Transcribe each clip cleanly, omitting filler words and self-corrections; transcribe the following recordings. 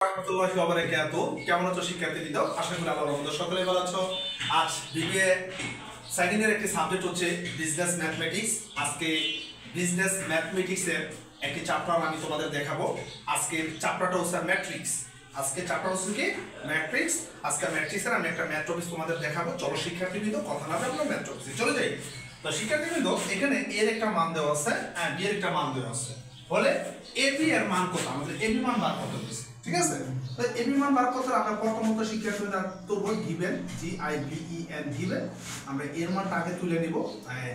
রাহমাতুল্লাহি ওয়া বারাকাতুহু। কেমন আছো শিক্ষার্থীবৃন্দ? আশা করি আল্লাহর রহমতে সকলে ভালো আছো। আজ বিবিএ সেকেন্ড ইয়ারের একটি সাবজেক্ট হচ্ছে বিজনেস ম্যাথমেটিক্স। আজকে বিজনেস ম্যাথমেটিক্সের একটি চ্যাপ্টার আমি তোমাদের দেখাবো। আজকের চ্যাপ্টারটা হচ্ছে ম্যাট্রিক্স। আজকে চ্যাপ্টার হচ্ছে কি ম্যাট্রিক্স। আজকে ম্যাট্রিক্সের আমি একটা ম্যাট্রিক্স তোমাদের দেখাবো। চলো শিক্ষার্থীবৃন্দ, কথা না বলে আমরা ম্যাট্রিক্সে চলে যাই। তো শিক্ষার্থীবৃন্দ, এখানে এর একটা মান দেওয়া আছে আর বি এর একটা মান দেওয়া আছে। বলে এবি এর মান কত? আমাদের এবি মান বার করতে হবে, ঠিক আছে? তো এবি মান বার করতে আমরা প্রথমত শিক্ষার্থীরা করব গিভেন, GIVEN গিভেন। আমরা এর মানটা আগে তুলে নিব,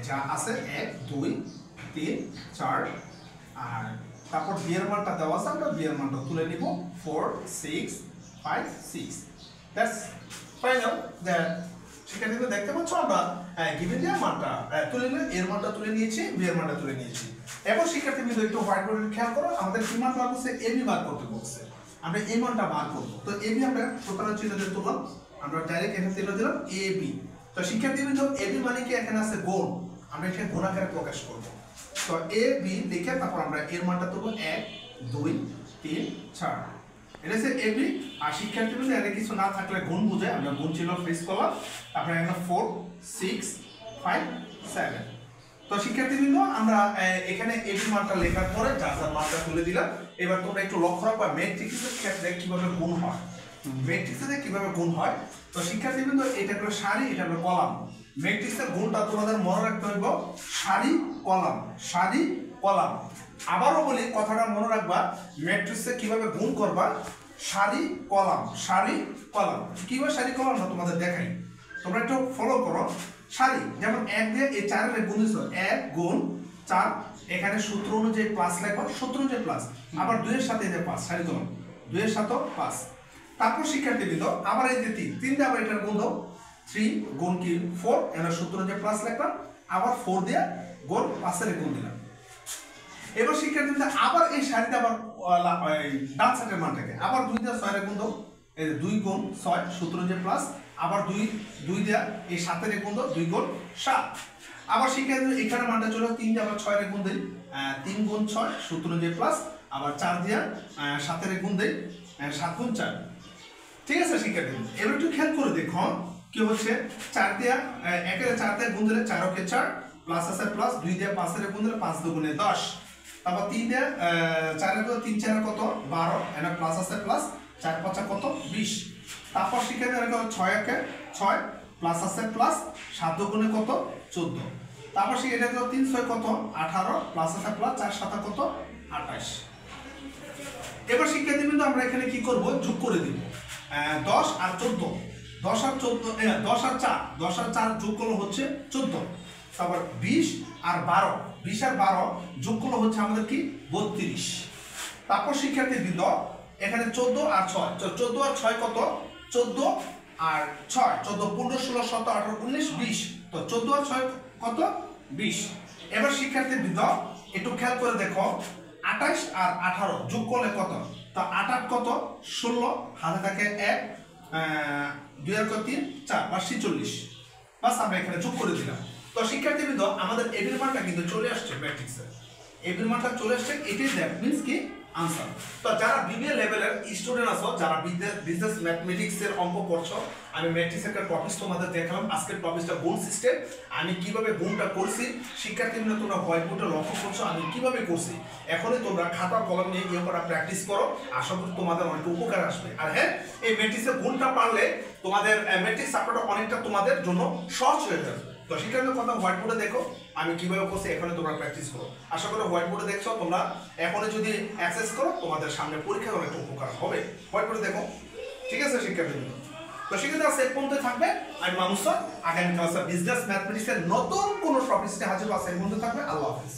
যা আছে 1 2 3 4, আর তারপর বি এর মানটা দেওয়া আছে, আমরা বি এর মানটা তুলে নিব 4 6 5 6। That's final. দ্যাট শিক্ষার্থীরা দেখতে পাচ্ছ আমরা গিভেন এর মানটা তুলে নিয়ে এর মানটা তুলে নিয়েছি, বি এর মানটা তুলে নিয়েছি। এখন শিক্ষার্থীবৃন্দ একটু হোয়াইট বোর্ডে খেয়াল করো, আমাদের কি মান বার করছে? এবি বার করতে বলছে। আমরা এই মানটা বার করব। তো এবি আমরা প্রথমে চিহ্ন দিয়ে তুললাম, আমরা ডাইরেক্ট এখানে চিহ্ন দিলাম এবি। তো শিক্ষার্থীবৃন্দ, এবি মানে কি? এখানে আছে গুণ, আমরা এখানে গুণ আকারে প্রকাশ করব। তো এবি লিখে তারপর আমরা এর মানটা তুলব 1 2 3 4। এটা হচ্ছে এবি। আর শিক্ষার্থীবৃন্দ, এর কিছু না থাকলে গুণ বোঝায়, আমরা গুণ চিহ্ন ফেস করলাম, তারপরে এখানে 4 6 5 7। তো শিক্ষার্থীবৃন্দ, আমরা এখানে এবি মানটা লেখার পরে যা যা মানটা তুলে দিলাম। এবার তোমরা একটু লক্ষ্য রাখবা ম্যাট্রিক্সের ক্ষেত্রে কিভাবে গুণ হয়, ম্যাট্রিক্সে কিভাবে গুণ হয়। তো শিক্ষার্থীবৃন্দ, এটা হলো সারি, এটা হলো কলাম। ম্যাট্রিক্সের গুণটা তোমাদের মনে রাখতে হইব সারি কলাম, সারি কলাম। আবারও বলি, কথাটা মনে রাখবা, ম্যাট্রিক্সে কিভাবে গুণ করবা, সারি কলাম, সারি কলাম। কিভাবে সারি কলাম না তোমাদের দেখাই, তোমরা একটু ফলো করো। সারি যেমন 1 দিয়ে এই 4 এর গুণ দিছো, 1 গুণ 4, এখানে সূত্র অনুযায়ী প্লাস লেখো, সূত্র অনুযায়ী প্লাস। আবার 2 এর সাথে এই যে 5, সারি কলম 2 এর সাথে 5। তারপর শিক্ষার্থীবৃন্দ, আবার এই যে 3 দিয়ে আবার এটার গুণ দাও, 3 গুণ কি 4, এর সূত্র অনুযায়ী প্লাস লিখলাম, আবার 4 দিয়ে গুণ 5 এর গুণ দিলাম। এবার শিক্ষার্থীবৃন্দ, আবার এই সারিতে আবার ডান সাইডের মানটাকে আবার 2 দিয়ে 6 এর গুণ দাও, এই যে 2 গুণ 6 সূত্র অনুযায়ী প্লাস, আবার 2 দিয়ে এই 7 এর গুণ দাও, 2 গুণ 7। আবার শিক্ষার্থীবৃন্দ, এখানে মানটা চলে 3 দিয়ে আবার 6 এর গুণ দেই, 3 গুণ 6 সূত্র অনুযায়ী প্লাস, আবার 4 দিয়ে 7 এর গুণ দেই, 7 গুণ 4। ঠিক আছে শিক্ষার্থীবৃন্দ, এবার একটু খেয়াল করে দেখো কি হচ্ছে। 4 দিয়ে 1 এর 4 দিয়ে গুণ দিলে 4 ওকে 4, প্লাস আছে প্লাস, 2 দিয়ে 5 এর গুণ দিলে 5 দুগুণে 10। তারপর 3 দিয়ে 4 এর 3 4 কত 12, এখানে প্লাস আছে প্লাস, 4 5 কত 20। তারপর শিক্ষার্থীরা 6 একে 6, প্লাস আছে প্লাস, 7 দুগুণে কত 14। তারপর শিক্ষার্থীরা 3 6 কত 18, প্লাস আছে প্লাস, 4 7 কত 28। এবার শিক্ষার্থীবৃন্দ, আমরা এখানে কি করব? যোগ করে দিব 10 আর 14, 10 আর 14 10 আর 4, 10 আর 4 যোগ করলে হচ্ছে 14। তারপর 20 আর 12, 20 আর 12 যোগ করলে হচ্ছে আমাদের কি 32। তারপর শিক্ষার্থীবৃন্দ, এখানে 14 আর 6, 14 আর 6 কত 14 আর 6, 14 15 16 17 18 19 20। তো 14 আর 6 কত 20। এবার শিক্ষার্থীবৃন্দ, একটু খেয়াল করে দেখো, 28 আর 18 যোগ করলে কত? তো 28 কত 16, হাতে থাকে 1, 2 আর 3 4 বা 46। বাস আমরা এখানে যোগ করে দিলাম। তো শিক্ষার্থীবৃন্দ, আমাদের এবির মানটা কিন্তু চলে আসছে ম্যাট্রিক্সে, এবির মানটা চলে আসছে। এটাই দ্যাট মিন্স কি আনসার। তো যারা বিবিএ লেভেলের স্টুডেন্ট আছো, যারা বিজনেস ম্যাথমেটিক্সের অঙ্ক করছো, আমি ম্যাট্রিক্সের একটা টপিক তোমাদের দেখালাম। আজকের টপিকটা গুণ সিস্টেম, আমি কিভাবে গুণটা করছি। শিক্ষার্থীরা তোমরা হোয়াইট বোর্ডে লক্ষ্য করছো আমি কিভাবে করছি। এখনই তোমরা খাতা কলম নিয়ে ইয়ে করা প্র্যাকটিস করো, আশা করি তোমাদের অনেক উপকার আসবে। আর হ্যাঁ, এই ম্যাট্রিক্সের গুণটা পারলে তোমাদের ম্যাট্রিক্স চ্যাপ্টারটা অনেকটা তোমাদের জন্য সহজ হয়ে যাবে। তো শিক্ষার্থীদের কথা হোয়াইট বোর্ডে দেখো আমি কিভাবে করছি, এখানে তোমরা প্র্যাকটিস করো। আশা করি হোয়াইট বোর্ডে দেখছো তোমরা, এখনই যদি অ্যাক্সেস করো তোমাদের সামনে পরীক্ষায় অনেকটা উপকার হবে। হোয়াইট বোর্ডে দেখো, ঠিক আছে শিক্ষার্থীবৃন্দ? তো শিক্ষার্থীরা সে পর্যন্ত থাকবে। আমি মামুন স্যার, আগামী ক্লাসে বিজনেস ম্যাথমেটিক্সের নতুন কোনো টপিক নিয়ে হাজির হবো। সেই পর্যন্ত থাকবে। আল্লাহ হাফেজ।